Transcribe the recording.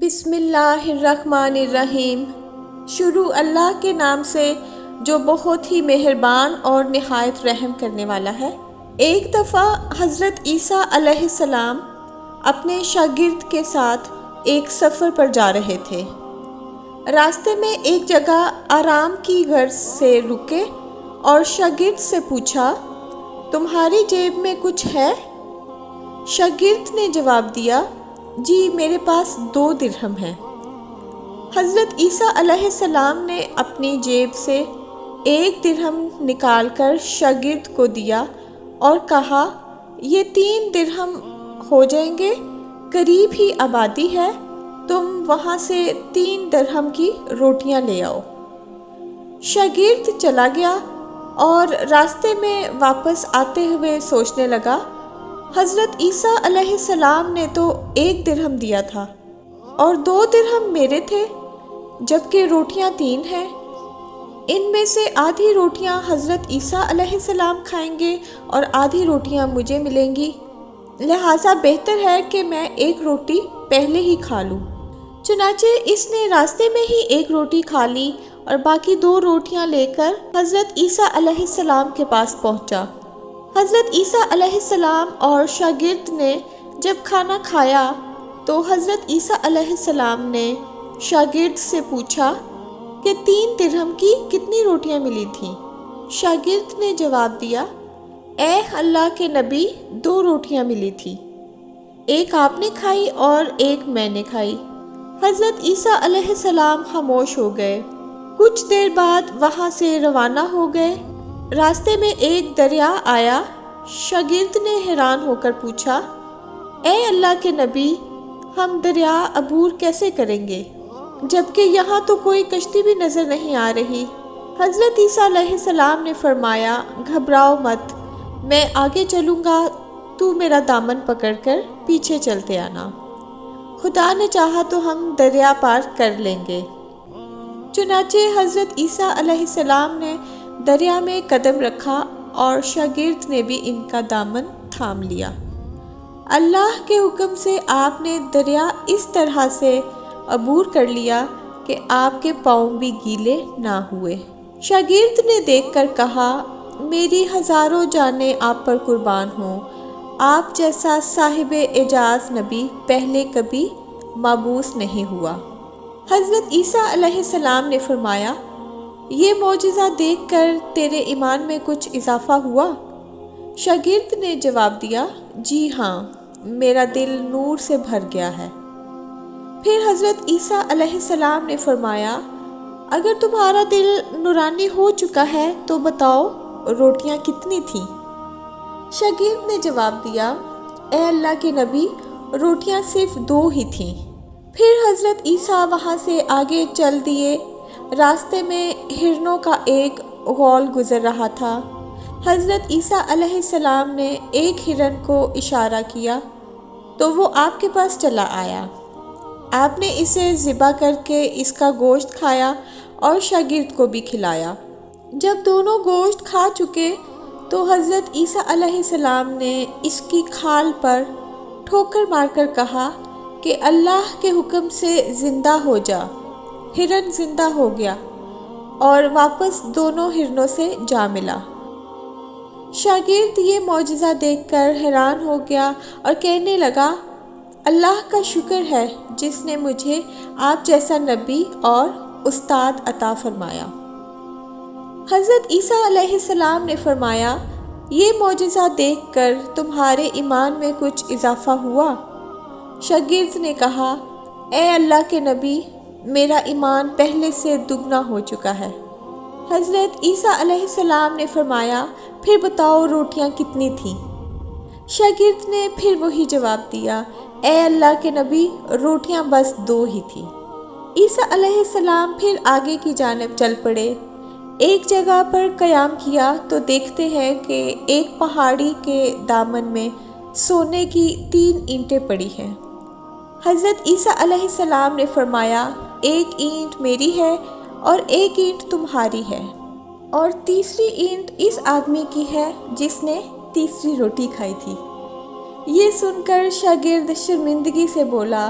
بسم اللہ الرحمن الرحیم۔ شروع اللہ کے نام سے جو بہت ہی مہربان اور نہایت رحم کرنے والا ہے۔ ایک دفعہ حضرت عیسیٰ علیہ السلام اپنے شاگرد کے ساتھ ایک سفر پر جا رہے تھے۔ راستے میں ایک جگہ آرام کی غرض سے رکے اور شاگرد سے پوچھا، تمہاری جیب میں کچھ ہے؟ شاگرد نے جواب دیا، جی میرے پاس 2 درہم ہیں۔ حضرت عیسیٰ علیہ السلام نے اپنی جیب سے 1 درہم نکال کر شاگرد کو دیا اور کہا، یہ 3 درہم ہو جائیں گے، قریب ہی آبادی ہے، تم وہاں سے 3 درہم کی روٹیاں لے آؤ۔ شاگرد چلا گیا اور راستے میں واپس آتے ہوئے سوچنے لگا، حضرت عیسیٰ علیہ السلام نے تو 1 درہم دیا تھا اور 2 درہم میرے تھے، جبکہ روٹیاں 3 ہیں۔ ان میں سے آدھی روٹیاں حضرت عیسیٰ علیہ السلام کھائیں گے اور آدھی روٹیاں مجھے ملیں گی، لہٰذا بہتر ہے کہ میں 1 روٹی پہلے ہی کھا لوں۔ چنانچہ اس نے راستے میں ہی 1 روٹی کھا لی اور باقی 2 روٹیاں لے کر حضرت عیسیٰ علیہ السلام کے پاس پہنچا۔ حضرت عیسیٰ علیہ السلام اور شاگرد نے جب کھانا کھایا تو حضرت عیسیٰ علیہ السلام نے شاگرد سے پوچھا کہ 3 درہم کی کتنی روٹیاں ملی تھیں؟ شاگرد نے جواب دیا، اے اللہ کے نبی، 2 روٹیاں ملی تھی، 1 آپ نے کھائی اور 1 میں نے کھائی۔ حضرت عیسیٰ علیہ السلام خاموش ہو گئے۔ کچھ دیر بعد وہاں سے روانہ ہو گئے۔ راستے میں ایک دریا آیا۔ شاگرد نے حیران ہو کر پوچھا، اے اللہ کے نبی، ہم دریا عبور کیسے کریں گے، جبکہ یہاں تو کوئی کشتی بھی نظر نہیں آ رہی؟ حضرت عیسیٰ علیہ السلام نے فرمایا، گھبراؤ مت، میں آگے چلوں گا، تو میرا دامن پکڑ کر پیچھے چلتے آنا، خدا نے چاہا تو ہم دریا پار کر لیں گے۔ چنانچہ حضرت عیسیٰ علیہ السلام نے دریا میں قدم رکھا اور شاگرد نے بھی ان کا دامن تھام لیا۔ اللہ کے حکم سے آپ نے دریا اس طرح سے عبور کر لیا کہ آپ کے پاؤں بھی گیلے نہ ہوئے۔ شاگرد نے دیکھ کر کہا، میری ہزاروں جانیں آپ پر قربان ہوں، آپ جیسا صاحب اعجاز نبی پہلے کبھی مبعوث نہیں ہوا۔ حضرت عیسیٰ علیہ السلام نے فرمایا، یہ معجزہ دیکھ کر تیرے ایمان میں کچھ اضافہ ہوا؟ شاگرد نے جواب دیا، جی ہاں، میرا دل نور سے بھر گیا ہے۔ پھر حضرت عیسیٰ علیہ السلام نے فرمایا، اگر تمہارا دل نورانی ہو چکا ہے تو بتاؤ روٹیاں کتنی تھیں؟ شاگرد نے جواب دیا، اے اللہ کے نبی، روٹیاں صرف 2 ہی تھیں۔ پھر حضرت عیسیٰ وہاں سے آگے چل دیے۔ راستے میں ہرنوں کا ایک غول گزر رہا تھا۔ حضرت عیسیٰ علیہ السلام نے ایک ہرن کو اشارہ کیا تو وہ آپ کے پاس چلا آیا۔ آپ نے اسے ذبح کر کے اس کا گوشت کھایا اور شاگرد کو بھی کھلایا۔ جب دونوں گوشت کھا چکے تو حضرت عیسیٰ علیہ السلام نے اس کی کھال پر ٹھوکر مار کر کہا کہ اللہ کے حکم سے زندہ ہو جا۔ ہرن زندہ ہو گیا اور واپس دونوں ہرنوں سے جا ملا۔ شاگرد یہ معجزہ دیکھ کر حیران ہو گیا اور کہنے لگا، اللہ کا شکر ہے جس نے مجھے آپ جیسا نبی اور استاد عطا فرمایا۔ حضرت عیسیٰ علیہ السلام نے فرمایا، یہ معجزہ دیکھ کر تمہارے ایمان میں کچھ اضافہ ہوا؟ شاگرد نے کہا، اے اللہ کے نبی، میرا ایمان پہلے سے دگنا ہو چکا ہے۔ حضرت عیسیٰ علیہ السلام نے فرمایا، پھر بتاؤ روٹیاں کتنی تھیں؟ شاگرد نے پھر وہی جواب دیا، اے اللہ کے نبی، روٹیاں بس 2 ہی تھیں۔ عیسیٰ علیہ السلام پھر آگے کی جانب چل پڑے۔ ایک جگہ پر قیام کیا تو دیکھتے ہیں کہ ایک پہاڑی کے دامن میں سونے کی 3 اینٹیں پڑی ہیں۔ حضرت عیسیٰ علیہ السلام نے فرمایا، 1 اینٹ میری ہے اور 1 اینٹ تمہاری ہے، اور تیسری اینٹ اس آدمی کی ہے جس نے تیسری روٹی کھائی تھی۔ یہ سن کر شاگرد شرمندگی سے بولا،